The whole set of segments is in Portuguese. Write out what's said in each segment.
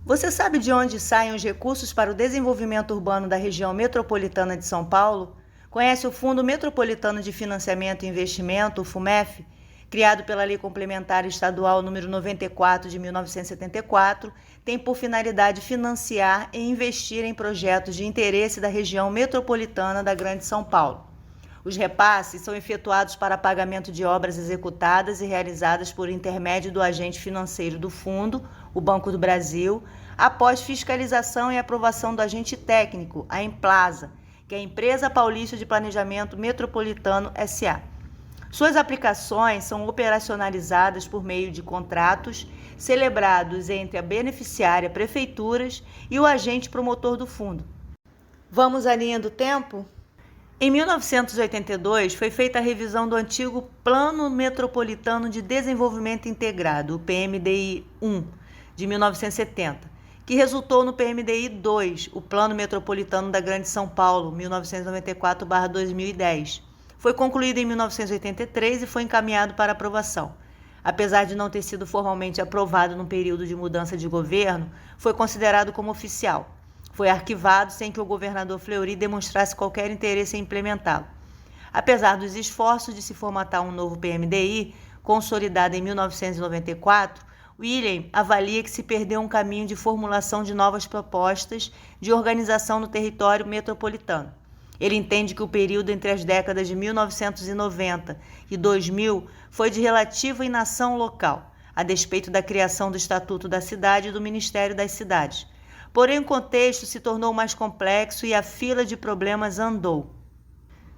Você sabe de onde saem os recursos para o desenvolvimento urbano da região metropolitana de São Paulo? Conhece o Fundo Metropolitano de Financiamento e Investimento, o FUMEF, criado pela Lei Complementar Estadual número 94 de 1974, tem por finalidade financiar e investir em projetos de interesse da região metropolitana da Grande São Paulo. Os repasses são efetuados para pagamento de obras executadas e realizadas por intermédio do agente financeiro do fundo, o Banco do Brasil, após fiscalização e aprovação do agente técnico, a Emplasa, que é a Empresa Paulista de Planejamento Metropolitano S.A. Suas aplicações são operacionalizadas por meio de contratos celebrados entre a beneficiária, prefeituras e o agente promotor do fundo. Vamos à linha do tempo? Em 1982, foi feita a revisão do antigo Plano Metropolitano de Desenvolvimento Integrado, o PMDI-1, de 1970, que resultou no PMDI-2, o Plano Metropolitano da Grande São Paulo, 1994/2010. Foi concluído em 1983 e foi encaminhado para aprovação. Apesar de não ter sido formalmente aprovado no período de mudança de governo, foi considerado como oficial. Foi arquivado sem que o governador Fleury demonstrasse qualquer interesse em implementá-lo. Apesar dos esforços de se formatar um novo PMDI, consolidado em 1994, William avalia que se perdeu um caminho de formulação de novas propostas de organização no território metropolitano. Ele entende que o período entre as décadas de 1990 e 2000 foi de relativa inação local, a despeito da criação do Estatuto da Cidade e do Ministério das Cidades. Porém, o contexto se tornou mais complexo e a fila de problemas andou.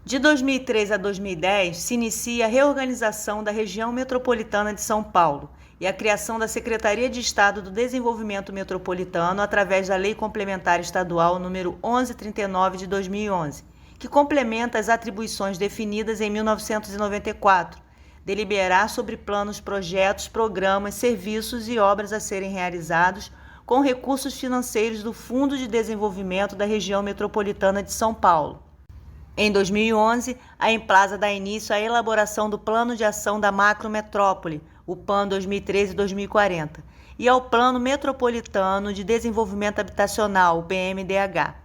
De 2003 a 2010, se inicia a reorganização da região metropolitana de São Paulo e a criação da Secretaria de Estado do Desenvolvimento Metropolitano através da Lei Complementar Estadual número 1139 de 2011, que complementa as atribuições definidas em 1994, deliberar sobre planos, projetos, programas, serviços e obras a serem realizados com recursos financeiros do Fundo de Desenvolvimento da Região Metropolitana de São Paulo. Em 2011, a Emplasa dá início à elaboração do Plano de Ação da Macrometrópole, o PAN 2013-2040, e ao Plano Metropolitano de Desenvolvimento Habitacional, o PMDH.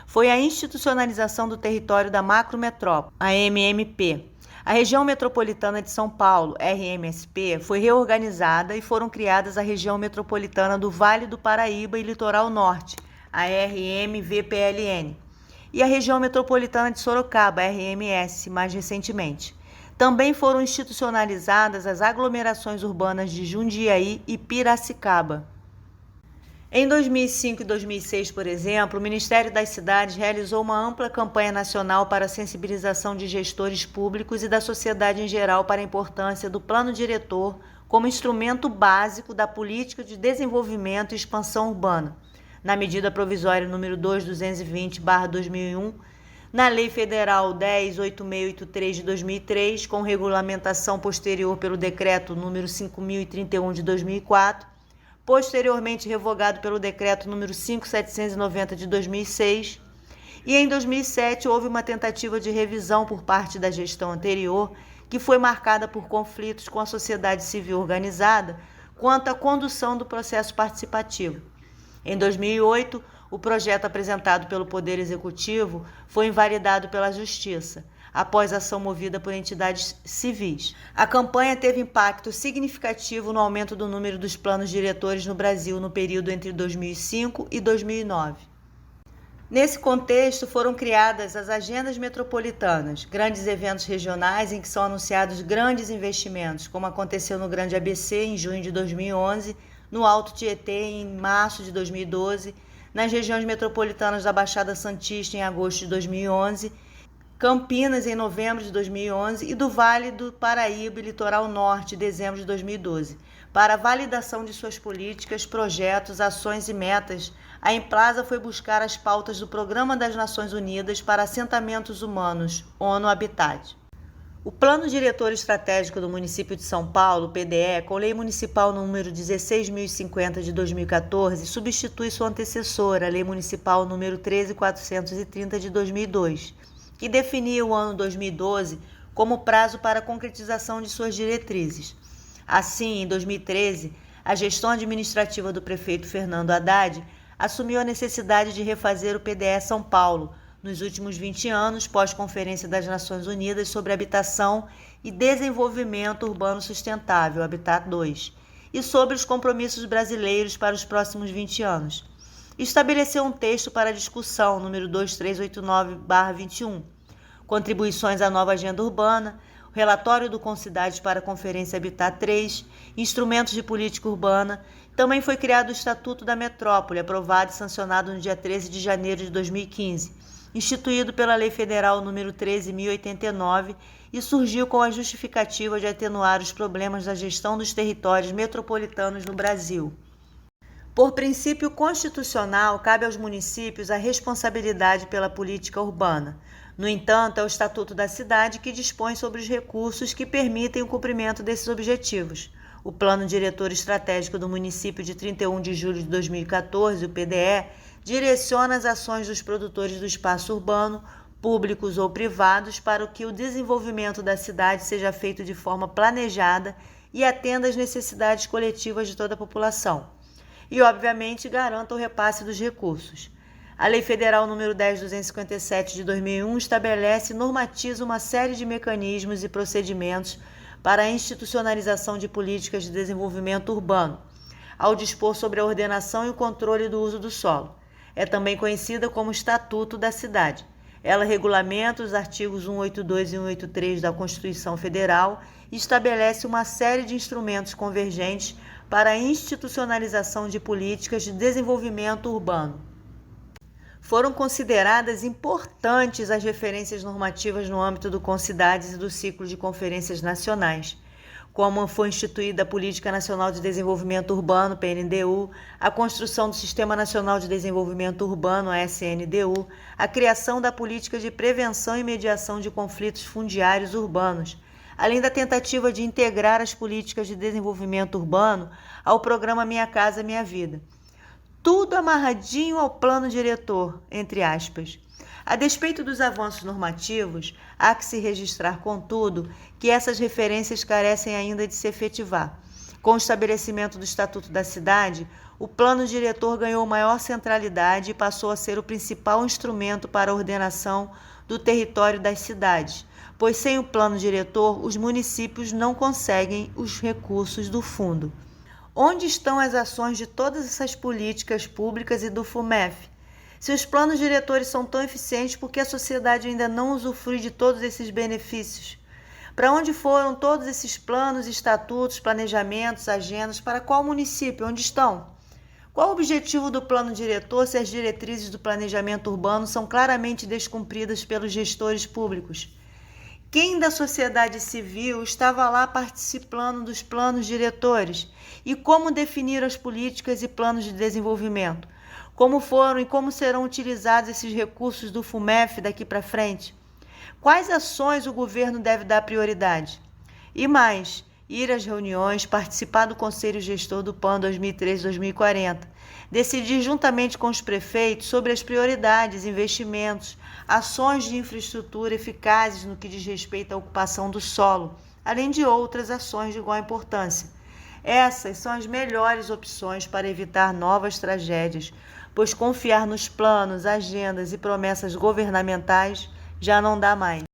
Foi a institucionalização do território da Macrometrópole, a MMP. A região metropolitana de São Paulo, RMSP, foi reorganizada e foram criadas a região metropolitana do Vale do Paraíba e Litoral Norte, a RMVPLN, e a região metropolitana de Sorocaba, RMS, mais recentemente. Também foram institucionalizadas as aglomerações urbanas de Jundiaí e Piracicaba. Em 2005 e 2006, por exemplo, o Ministério das Cidades realizou uma ampla campanha nacional para a sensibilização de gestores públicos e da sociedade em geral para a importância do plano diretor como instrumento básico da política de desenvolvimento e expansão urbana, na medida provisória número 2220/2001, na Lei Federal 10.8683 de 2003, com regulamentação posterior pelo Decreto número 5.031 de 2004, posteriormente revogado pelo Decreto número 5.790 de 2006, e em 2007 houve uma tentativa de revisão por parte da gestão anterior, que foi marcada por conflitos com a sociedade civil organizada quanto à condução do processo participativo. Em 2008, o projeto apresentado pelo Poder Executivo foi invalidado pela Justiça, após ação movida por entidades civis. A campanha teve impacto significativo no aumento do número dos planos diretores no Brasil no período entre 2005 e 2009. Nesse contexto, foram criadas as agendas metropolitanas, grandes eventos regionais em que são anunciados grandes investimentos, como aconteceu no Grande ABC em junho de 2011, no Alto Tietê em março de 2012, nas regiões metropolitanas da Baixada Santista em agosto de 2011, Campinas em novembro de 2011 e do Vale do Paraíba e Litoral Norte em dezembro de 2012. Para a validação de suas políticas, projetos, ações e metas, a Emplasa foi buscar as pautas do Programa das Nações Unidas para Assentamentos Humanos, ONU Habitat. O Plano Diretor Estratégico do Município de São Paulo, PDE, com Lei Municipal número 16.050 de 2014, substitui sua antecessora, a Lei Municipal número 13.430 de 2002, que definia o ano 2012 como prazo para a concretização de suas diretrizes. Assim, em 2013, A gestão administrativa do prefeito Fernando Haddad assumiu a necessidade de refazer o PDE São Paulo nos últimos 20 anos, pós-Conferência das Nações Unidas sobre Habitação e Desenvolvimento Urbano Sustentável, Habitat II, e sobre os compromissos brasileiros para os próximos 20 anos. Estabeleceu um texto para discussão, número 2389/21, contribuições à nova agenda urbana, o relatório do Concidades para a Conferência Habitat III, instrumentos de política urbana. Também foi criado o Estatuto da Metrópole, aprovado e sancionado no dia 13 de janeiro de 2015, instituído pela Lei Federal nº 13.089 e surgiu com a justificativa de atenuar os problemas da gestão dos territórios metropolitanos no Brasil. Por princípio constitucional, cabe aos municípios a responsabilidade pela política urbana. No entanto, é o Estatuto da Cidade que dispõe sobre os recursos que permitem o cumprimento desses objetivos. O Plano Diretor Estratégico do Município de 31 de julho de 2014, o PDE, direciona as ações dos produtores do espaço urbano, públicos ou privados, para que o desenvolvimento da cidade seja feito de forma planejada e atenda às necessidades coletivas de toda a população. E, obviamente, garanta o repasse dos recursos. A Lei Federal nº 10.257 de 2001 estabelece e normatiza uma série de mecanismos e procedimentos para a institucionalização de políticas de desenvolvimento urbano, ao dispor sobre a ordenação e o controle do uso do solo. É também conhecida como Estatuto da Cidade. Ela regulamenta os artigos 182 e 183 da Constituição Federal e estabelece uma série de instrumentos convergentes para a institucionalização de políticas de desenvolvimento urbano. Foram consideradas importantes as referências normativas no âmbito do Concidades e do ciclo de conferências nacionais, como foi instituída a Política Nacional de Desenvolvimento Urbano, PNDU, a construção do Sistema Nacional de Desenvolvimento Urbano, a SNDU, a criação da Política de Prevenção e Mediação de Conflitos Fundiários Urbanos, além da tentativa de integrar as políticas de desenvolvimento urbano ao programa Minha Casa Minha Vida. Tudo amarradinho ao plano diretor, entre aspas. A despeito dos avanços normativos, há que se registrar, contudo, que essas referências carecem ainda de se efetivar. Com o estabelecimento do Estatuto da Cidade, o plano diretor ganhou maior centralidade e passou a ser o principal instrumento para a ordenação do território das cidades, pois sem o plano diretor, os municípios não conseguem os recursos do fundo. Onde estão as ações de todas essas políticas públicas e do FUMEF? Se os planos diretores são tão eficientes, por que a sociedade ainda não usufrui de todos esses benefícios? Para onde foram todos esses planos, estatutos, planejamentos, agendas? Para qual município? Onde estão? Qual o objetivo do plano diretor se as diretrizes do planejamento urbano são claramente descumpridas pelos gestores públicos? Quem da sociedade civil estava lá participando dos planos diretores? E como definir as políticas e planos de desenvolvimento? Como foram e como serão utilizados esses recursos do FUMEF daqui para frente? Quais ações o governo deve dar prioridade? E mais, ir às reuniões, participar do Conselho Gestor do PAN 2013-2040, decidir juntamente com os prefeitos sobre as prioridades, investimentos, ações de infraestrutura eficazes no que diz respeito à ocupação do solo, além de outras ações de igual importância. Essas são as melhores opções para evitar novas tragédias, pois confiar nos planos, agendas e promessas governamentais já não dá mais.